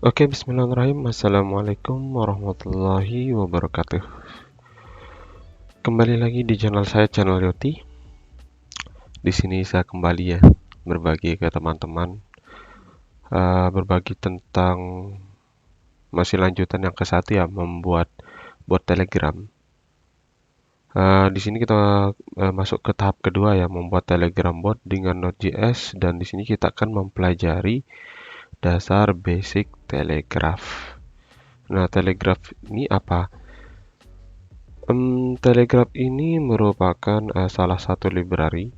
Oke, bismillahirrahmanirrahim. Assalamualaikum warahmatullahi wabarakatuh. Kembali lagi di channel saya, channel Yoti. Di sini saya kembali ya berbagi ke teman-teman, berbagi tentang masih lanjutan yang ke satu ya, membuat bot Telegram. Di sini kita masuk ke tahap kedua ya, membuat Telegram bot dengan Node.js, dan di sini kita akan mempelajari dasar basic Telegraph. Nah, Telegraph ini apa? Telegraph ini merupakan salah satu library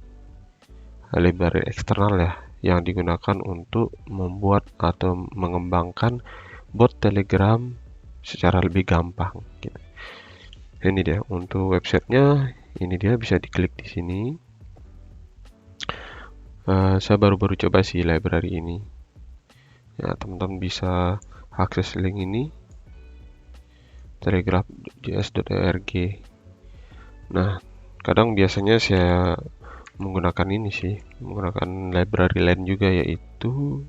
eksternal ya, yang digunakan untuk membuat atau mengembangkan bot Telegram secara lebih gampang gitu. Ini dia untuk websitenya, ini dia bisa diklik di sini. Saya baru-baru coba sih library ini. Ya, teman-teman bisa akses link ini, telegraph.js.org. Nah, kadang biasanya saya menggunakan ini sih, menggunakan library lain juga, yaitu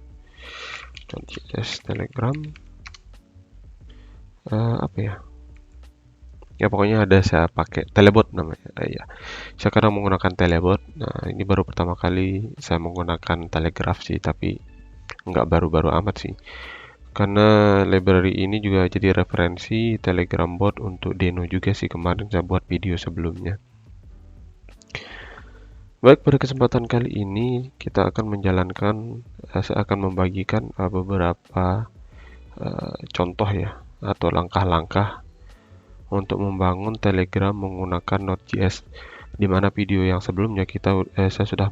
.js Telegram. Apa ya? Ya pokoknya ada, saya pakai Telebot namanya. Ya, saya kadang menggunakan Telebot. Nah, ini baru pertama kali saya menggunakan Telegraph sih, tapi nggak baru-baru amat sih. Karena library ini juga jadi referensi Telegram bot untuk Deno juga sih, kemarin saya buat video sebelumnya. Baik, pada kesempatan kali ini kita akan menjalankan, saya akan membagikan beberapa contoh ya, atau langkah-langkah untuk membangun Telegram menggunakan Node.js, di mana video yang sebelumnya saya sudah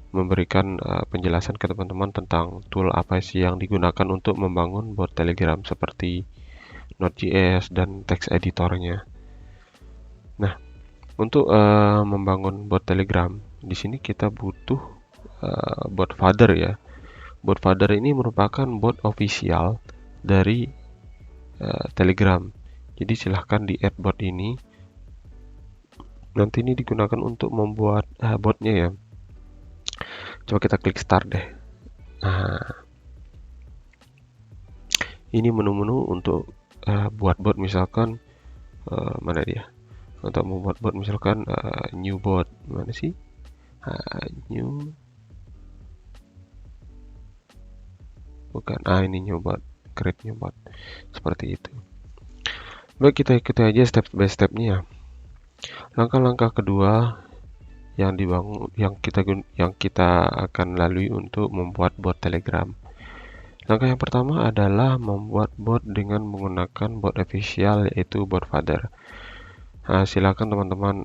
memberikan penjelasan ke teman-teman tentang tool apa sih yang digunakan untuk membangun bot Telegram seperti Node.js dan text editornya. Nah, untuk membangun bot Telegram, di sini kita butuh bot fodder ya. Bot fodder ini merupakan bot official dari Telegram. Jadi silahkan di add bot ini. Nanti ini digunakan untuk membuat botnya ya. Coba kita klik start deh. Nah, ini menu-menu untuk buat bot, misalkan mana dia? Untuk membuat bot misalkan new bot, mana sih? New, bukan, ini new bot, create new bot, seperti itu. Baik, kita ikuti aja step by stepnya ya. Langkah-langkah kedua yang kita akan lalui untuk membuat bot Telegram. Langkah yang pertama adalah membuat bot dengan menggunakan bot official, yaitu bot fodder. Silakan teman-teman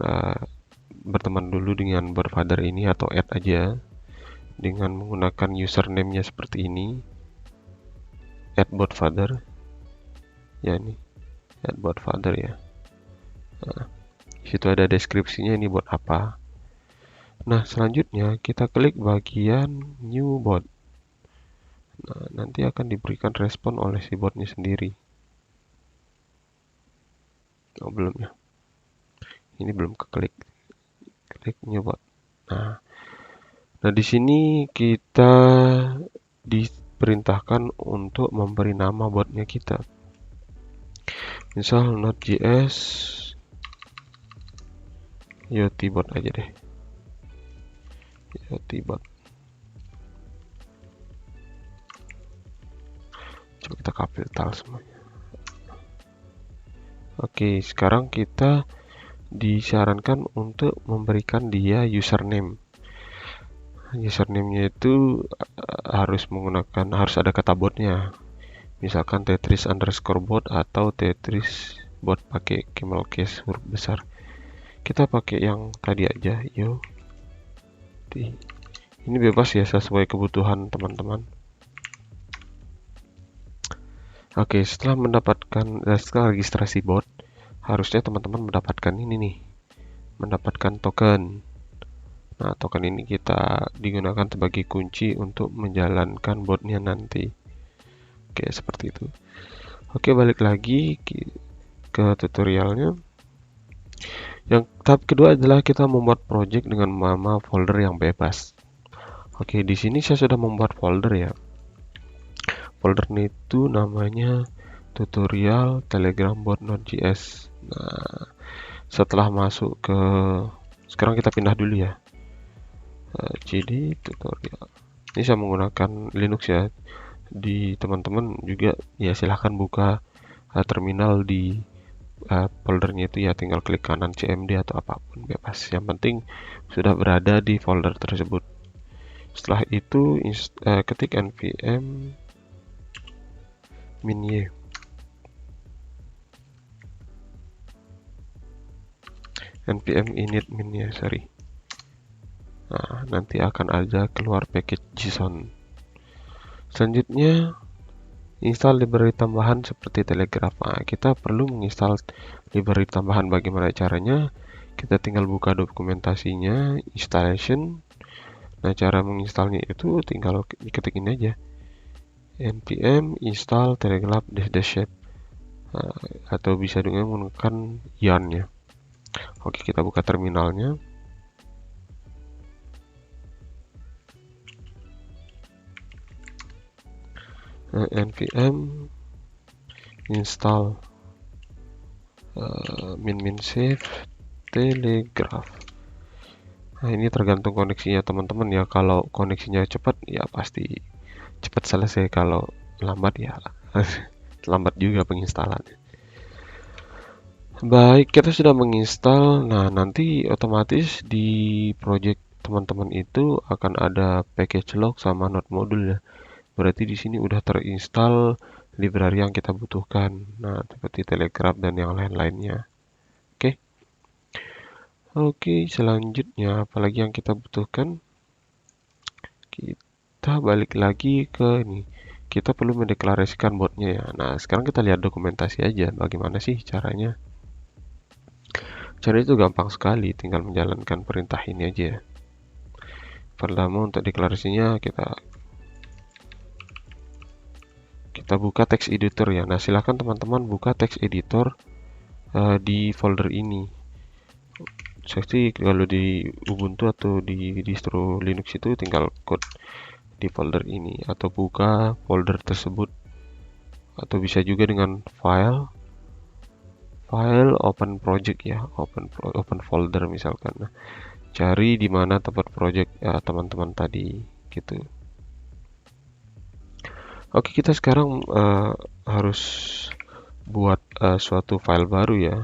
berteman dulu dengan bot fodder ini atau add aja dengan menggunakan username-nya seperti ini, add bot fodder ya, ini add bot fodder ya. Situ ada deskripsinya, ini bot apa. Nah, selanjutnya kita klik bagian new bot. Nah, nanti akan diberikan respon oleh si botnya sendiri. Oh, belum ya. Ini belum keklik. Klik new bot. Nah, di sini kita diperintahkan untuk memberi nama botnya kita. Misal Node.js Yoti bot aja deh. Yoti bot. Coba kita capital semuanya. Oke, sekarang kita disarankan untuk memberikan dia username. Username-nya itu harus ada kata botnya. Misalkan Tetris underscore bot atau Tetris bot pakai camel case huruf besar. Kita pakai yang tadi aja, yo. Ini bebas ya, sesuai kebutuhan teman-teman. Oke, setelah registrasi bot, harusnya teman-teman mendapatkan ini nih, mendapatkan token. Nah, token ini kita digunakan sebagai kunci untuk menjalankan botnya nanti. Oke, seperti itu. Oke, balik lagi ke tutorialnya. Yang tahap kedua adalah kita membuat project dengan nama folder yang bebas. Oke, di sini saya sudah membuat folder ya. foldernya itu namanya tutorial Telegram bot Node.js. Nah, setelah masuk ke, sekarang kita pindah dulu ya, cd tutorial. Ini saya menggunakan Linux ya. Di teman-teman juga ya silahkan buka terminal di foldernya itu ya, tinggal klik kanan cmd atau apapun bebas, yang penting sudah berada di folder tersebut. Setelah itu ketik npm -y npm init -y, sorry. Nah, nanti akan ada keluar package JSON. Selanjutnya install library tambahan seperti Telegraph. Nah, kita perlu menginstal library tambahan. Bagaimana caranya? Kita tinggal buka dokumentasinya, installation. Nah, cara menginstalnya itu tinggal ketik ini aja, npm install telegraph -. Nah, atau bisa dengan menggunakan yarn-nya. Oke, kita buka terminalnya. npm install -save telegraph. Nah, ini tergantung koneksinya teman-teman ya. Kalau koneksinya cepat ya pasti cepat selesai, kalau lambat ya lambat juga penginstalannya. Baik, kita sudah menginstal. Nah, nanti otomatis di project teman-teman itu akan ada package log sama node module ya. Berarti di sini udah terinstall library yang kita butuhkan. Nah, seperti Telegraph dan yang lain-lainnya. Oke. Oke, selanjutnya apalagi yang kita butuhkan? Kita balik lagi ke ini. Kita perlu mendeklarasikan botnya ya. Nah, sekarang kita lihat dokumentasi aja bagaimana sih caranya. Caranya itu gampang sekali, tinggal menjalankan perintah ini aja ya. Pertama, untuk deklarasinya kita buka text editor ya. Nah, silahkan teman-teman buka text editor di folder ini. Seperti kalau di Ubuntu atau di distro Linux itu tinggal code di folder ini, atau buka folder tersebut, atau bisa juga dengan file open project ya, open folder misalkan. Nah, cari di mana tempat project teman-teman tadi gitu. Oke, kita sekarang harus buat suatu file baru ya.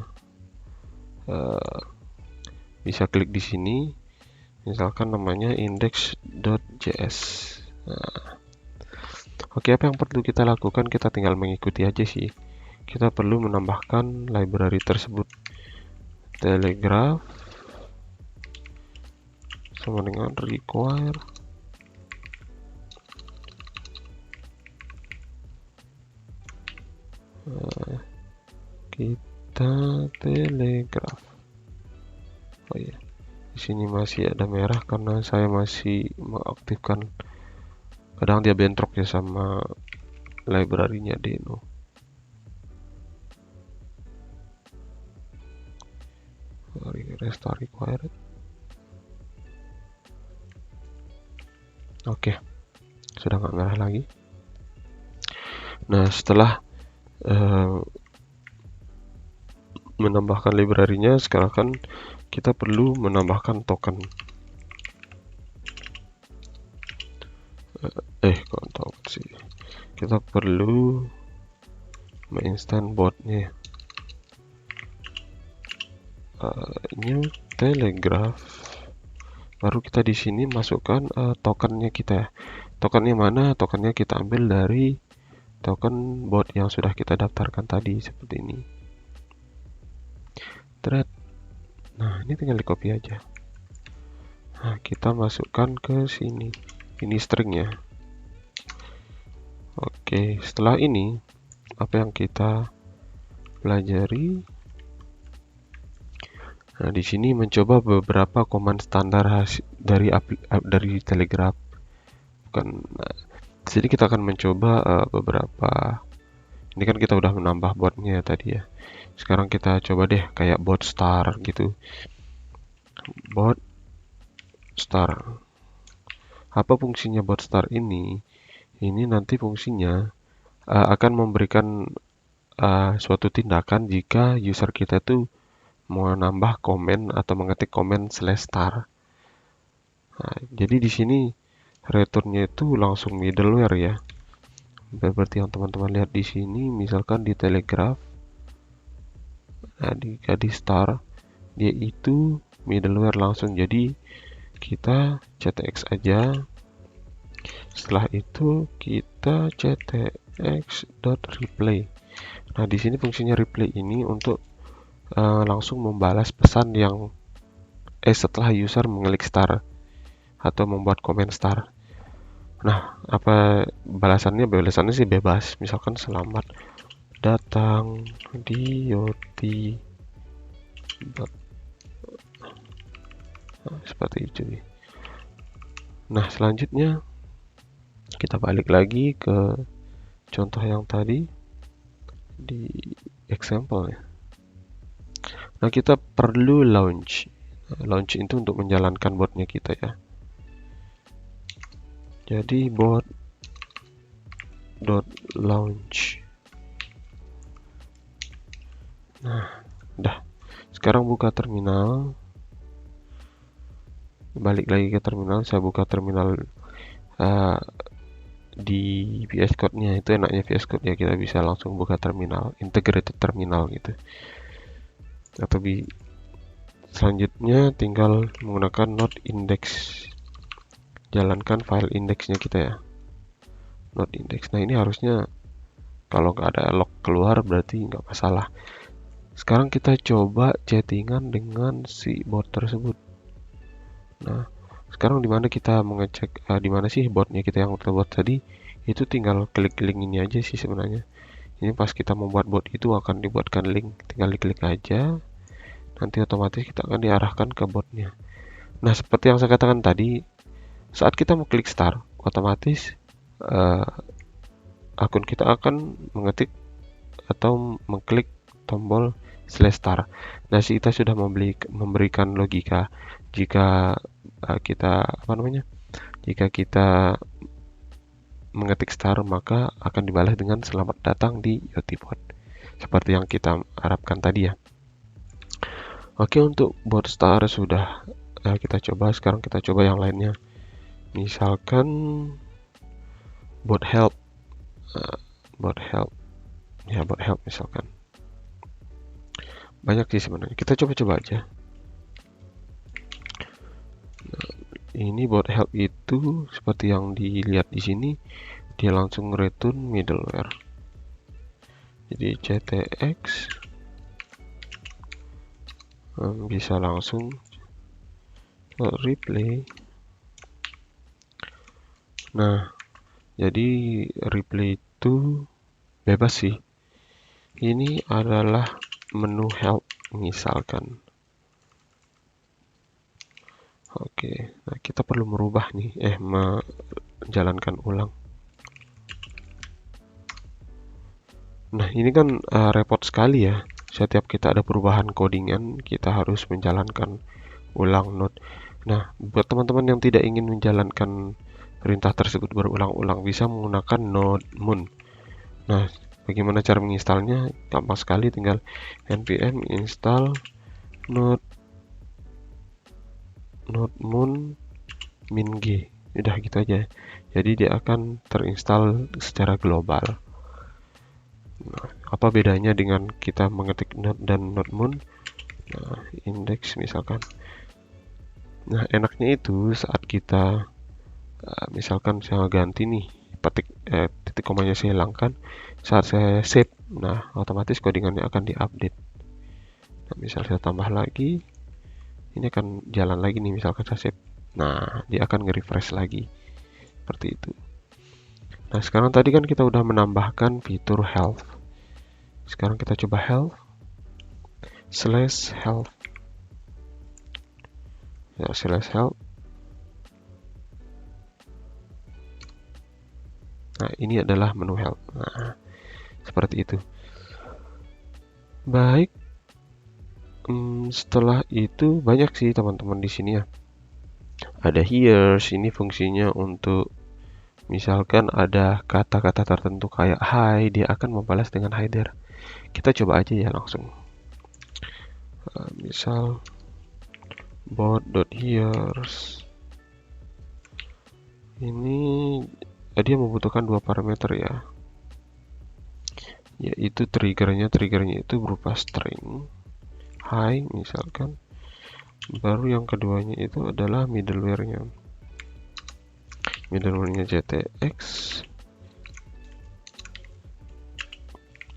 Bisa klik di sini, misalkan namanya index.js. Nah, oke, apa yang perlu kita lakukan? Kita tinggal mengikuti aja sih. Kita perlu menambahkan library tersebut. Telegraph sama dengan require kita telegraph. Oh ya, di sini masih ada merah karena saya masih mengaktifkan. Kadang dia bentrok ya sama library-nya Deno. Restore required. Oke, sudah nggak merah lagi. Nah, setelah menambahkan library-nya, sekarang kan kita perlu menambahkan token. Kok token sih? Kita perlu menginstal botnya. New telegraph. Baru kita di sini masukkan tokennya kita. Tokennya mana? Tokennya kita ambil dari token bot yang sudah kita daftarkan tadi, seperti ini. Thread. Nah, ini tinggal di copy aja. Nah, kita masukkan ke sini. Ini stringnya. Oke, setelah ini apa yang kita pelajari? Nah, di sini mencoba beberapa command standar dari Telegraph. Nah, di sini kita akan mencoba beberapa. Ini kan kita udah menambah botnya tadi ya. Sekarang kita coba deh kayak bot star gitu. Bot star. Apa fungsinya bot star ini? Ini nanti fungsinya akan memberikan suatu tindakan jika user kita tuh mau nambah komen atau mengetik komen /star. Nah, jadi di sini returnnya itu langsung middleware ya. Seperti yang teman-teman lihat di sini, misalkan di Telegraph, nah di star, dia itu middleware langsung. Jadi kita ctx aja. Setelah itu kita ctx.reply. Nah, di sini fungsinya reply ini untuk langsung membalas pesan yang setelah user mengklik star atau membuat komen star. Nah, apa balasannya? Balasannya sih bebas. Misalkan selamat datang di Yoti. Nah, seperti itu. Nah, selanjutnya kita balik lagi ke contoh yang tadi di example ya. Nah, kita perlu launch. Nah, launch itu untuk menjalankan botnya kita ya. Jadi bot.launch. Nah, udah. Sekarang buka terminal. Balik lagi ke terminal. Saya buka terminal di VS Code-nya. Itu enaknya VS Code ya, kita bisa langsung buka terminal, integrated terminal gitu. Atau selanjutnya tinggal menggunakan node index. Jalankan file indexnya kita ya. Node index. Nah, ini harusnya kalau nggak ada log keluar berarti nggak masalah. Sekarang kita coba chattingan dengan si bot tersebut. Nah, sekarang dimana kita mengecek dimana sih botnya kita yang kita buat tadi, itu tinggal klik link ini aja sih sebenarnya. Ini pas kita membuat bot itu akan dibuatkan link, tinggal diklik aja, nanti otomatis kita akan diarahkan ke botnya. Nah, seperti yang saya katakan tadi, saat kita mau klik start, otomatis akun kita akan mengetik atau mengklik tombol /star. Nah, kita sudah memberikan logika jika kita jika kita mengetik star maka akan dibalas dengan selamat datang di Yotibot, seperti yang kita harapkan tadi ya. Oke, untuk bot star sudah kita coba. Sekarang kita coba yang lainnya. Misalkan bot help ya, bot help misalkan. Banyak sih sebenarnya, kita coba-coba aja. Nah, ini bot help itu seperti yang dilihat di sini, dia langsung return middleware. Jadi ctx bisa langsung replay. Nah, jadi replay itu bebas sih. Ini adalah menu help misalkan. Oke, nah kita perlu merubah nih, menjalankan ulang. Nah, ini kan repot sekali ya. Setiap kita ada perubahan codingan, kita harus menjalankan ulang node. Nah, buat teman-teman yang tidak ingin menjalankan perintah tersebut berulang-ulang, bisa menggunakan node moon. Nah, bagaimana cara menginstalnya? Gampang sekali, tinggal npm install node moon min-g. Udah gitu aja. Jadi dia akan terinstall secara global. Nah, apa bedanya dengan kita mengetik node dan node moon? Nah, index misalkan. Nah, enaknya itu saat kita misalkan saya ganti nih, titik komanya saya hilangkan, saat saya save, nah otomatis codingannya akan diupdate. Nah, misal saya tambah lagi, ini akan jalan lagi nih, misalkan saya save. Nah, dia akan nge-refresh lagi. Seperti itu. Nah, sekarang tadi kan kita udah menambahkan fitur health. Sekarang kita coba health /health. Ya, /health. Nah, ini adalah menu help. Nah, seperti itu. Baik. Setelah itu banyak sih teman-teman di sini ya. Ada here, sini fungsinya untuk Misalkan ada kata-kata tertentu kayak hi, dia akan membalas dengan hi there. Kita coba aja ya langsung. Misal bot.hears ini dia membutuhkan 2 parameter ya, yaitu triggernya itu berupa string hi misalkan, baru yang keduanya itu adalah middleware-nya JTX.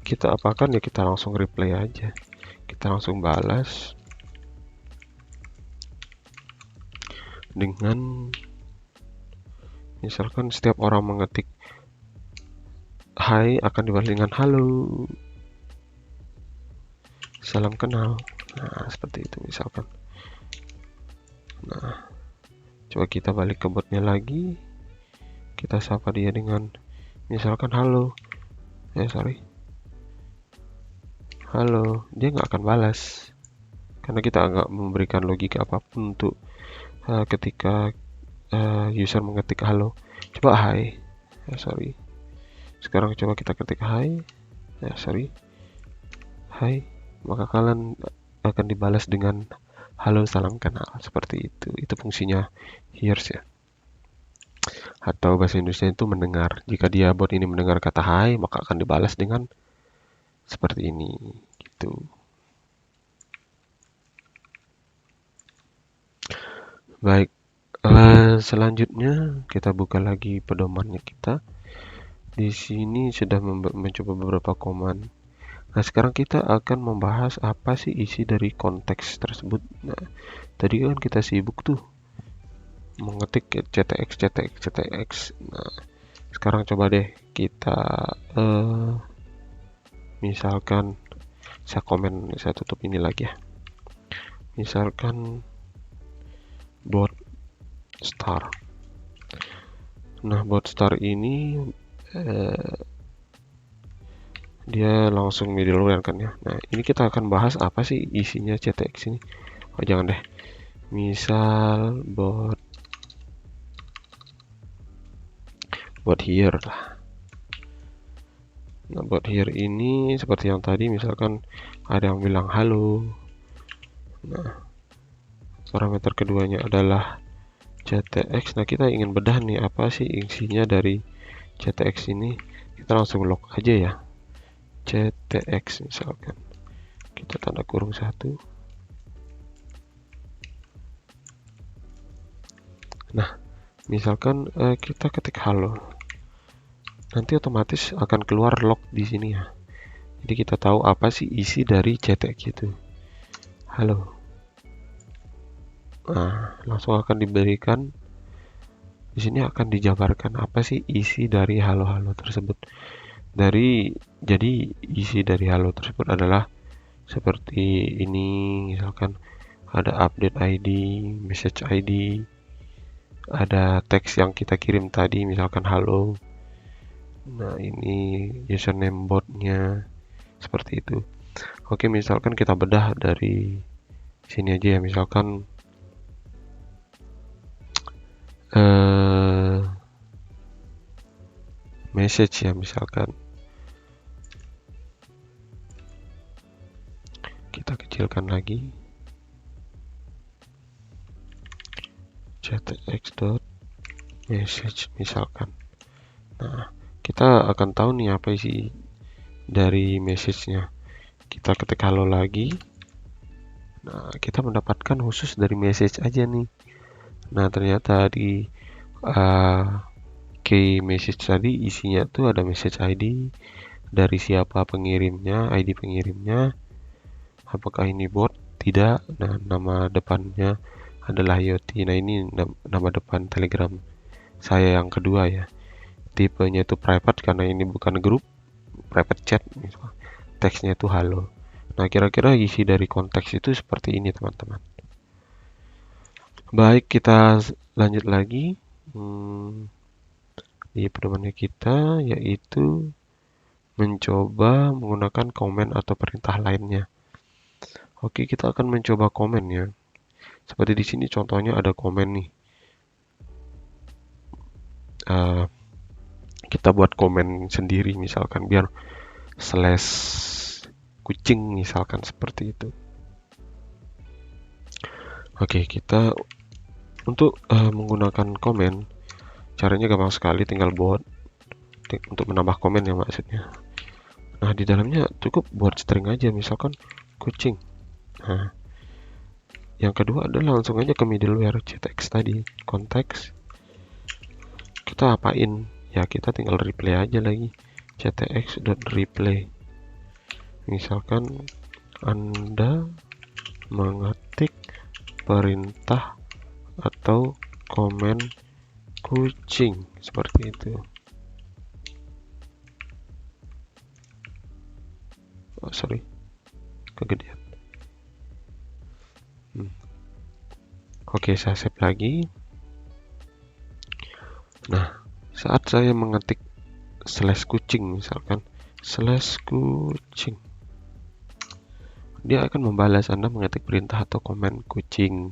Kita apakan ya, kita langsung replay aja, kita langsung balas dengan misalkan setiap orang mengetik hai akan dibalas dengan halo, salam kenal. Nah, seperti itu misalkan. Nah, coba kita balik ke botnya lagi, kita sapa dia dengan misalkan halo, halo, dia nggak akan balas karena kita nggak memberikan logika apapun untuk ketika user mengetik halo. Coba hai, sekarang coba kita ketik hai, hai, maka kalian akan dibalas dengan halo, salam kenal. Seperti itu fungsinya hears ya, atau bahasa Indonesia itu mendengar. Jika dia bot ini mendengar kata hai, maka akan dibalas dengan seperti ini gitu. Baik, selanjutnya kita buka lagi pedomannya kita. Di sini sudah mencoba beberapa command. Nah, sekarang kita akan membahas apa sih isi dari konteks tersebut. Nah, tadi kan kita sibuk tuh mengetik CTX. Nah, sekarang coba deh kita misalkan saya tutup ini lagi ya. Misalkan bot star. Nah, bot star ini dia langsung middleware kan ya. Nah, ini kita akan bahas apa sih isinya CTX ini. Oh, jangan deh. Misal bot here lah. Nah, bot here ini seperti yang tadi, misalkan ada yang bilang halo. Nah, parameter keduanya adalah CTX. Nah, kita ingin bedah nih apa sih isinya dari CTX ini. Kita langsung log aja ya. CTX misalkan. Kita tanda kurung 1. Nah, misalkan kita ketik halo. Nanti otomatis akan keluar log di sini ya. Jadi kita tahu apa sih isi dari CTX itu. Halo. Nah, langsung akan diberikan di sini, akan dijabarkan apa sih isi dari halo-halo tersebut. Jadi isi dari halo tersebut adalah seperti ini, misalkan ada update ID, message ID, ada teks yang kita kirim tadi, misalkan halo. Nah, ini username botnya, seperti itu. Oke, misalkan kita bedah dari sini aja ya, misalkan message ya, misalkan kita kecilkan lagi ctx.message misalkan. Nah, kita akan tahu nih apa isi dari message-nya. Kita ketik halo lagi. Nah, kita mendapatkan khusus dari message aja nih. Nah, ternyata di key message tadi isinya tuh ada message ID, dari siapa pengirimnya, ID pengirimnya, apakah ini bot, tidak. Nah, nama depannya adalah IoT. Nah, ini nama depan Telegram saya yang kedua ya. Tipenya itu private karena ini bukan grup, private chat. Teksnya itu halo. Nah, kira-kira isi dari konteks itu seperti ini teman-teman. Baik, kita lanjut lagi di pedomannya kita, yaitu mencoba menggunakan komen atau perintah lainnya. Oke, kita akan mencoba komen ya. Seperti di sini contohnya ada komen nih. kita buat komen sendiri misalkan biar slash kucing misalkan seperti itu. Oke, kita untuk menggunakan komen caranya gampang sekali, tinggal buat untuk menambah komen ya maksudnya. Nah, di dalamnya cukup buat string aja misalkan kucing. Nah, yang kedua adalah langsung aja ke middleware ctx tadi, konteks. Kita apain? Ya, kita tinggal replay aja lagi. ctx.replay. Misalkan Anda mengetik perintah atau komen kucing seperti itu. Oh, sorry, kegedean. Oke, saya save lagi. Nah, saat saya mengetik slash kucing misalkan slash kucing, dia akan membalas Anda mengetik perintah atau komen kucing.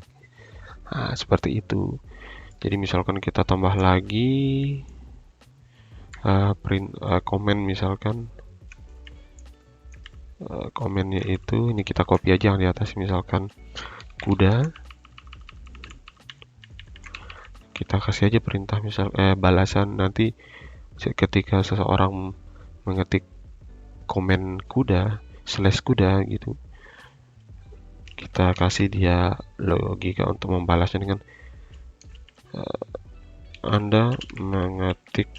Nah, seperti itu. Jadi misalkan kita tambah lagi komen misalkan komennya itu ini kita copy aja yang di atas, misalkan kuda. Kita kasih aja perintah balasan nanti ketika seseorang mengetik komen kuda slash kuda gitu, kita kasih dia logika untuk membalasnya dengan Anda mengetik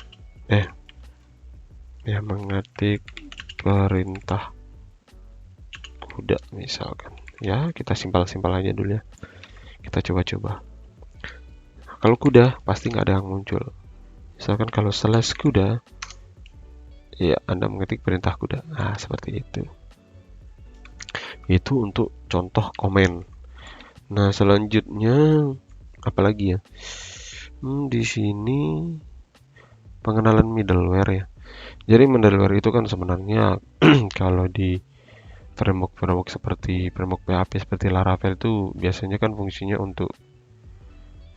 mengetik perintah kuda misalkan. Ya, kita simpel-simpel aja dulu ya. Kita coba-coba. Kalau kuda pasti nggak ada yang muncul. Misalkan kalau slash kuda, ya Anda mengetik perintah kuda. Nah, seperti itu. Itu untuk contoh komen. Nah, selanjutnya apalagi ya? Di sini pengenalan middleware ya. Jadi middleware itu kan sebenarnya kalau di framework seperti framework PHP seperti Laravel itu biasanya kan fungsinya untuk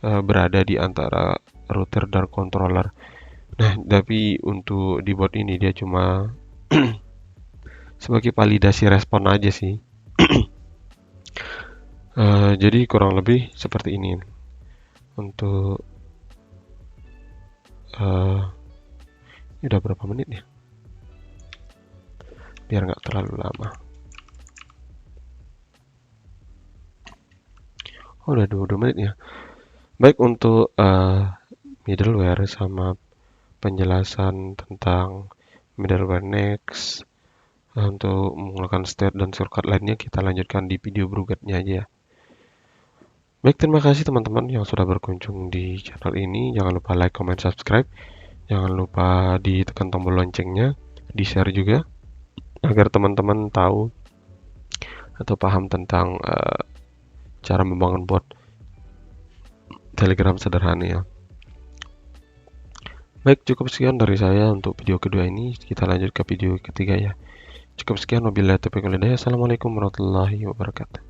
berada di antara router dan controller. Nah, tapi untuk di bot ini dia cuma sebagai validasi respon aja sih. Jadi kurang lebih seperti ini. Untuk ini udah berapa menit ya? Biar nggak terlalu lama. Oh, udah 22 menit ya. Baik, untuk middleware sama penjelasan tentang middleware next, untuk menggunakan state dan shortcut lainnya kita lanjutkan di video berikutnya aja ya. Baik, terima kasih teman-teman yang sudah berkunjung di channel ini. Jangan lupa like, comment, subscribe. Jangan lupa ditekan tombol loncengnya, di-share juga agar teman-teman tahu atau paham tentang cara membangun bot Telegram sederhana ya. Baik, cukup sekian dari saya untuk video kedua ini. Kita lanjut ke video ketiga ya. Cukup sekian, wabillahi taufiq wal hidayah. Assalamualaikum warahmatullahi wabarakatuh.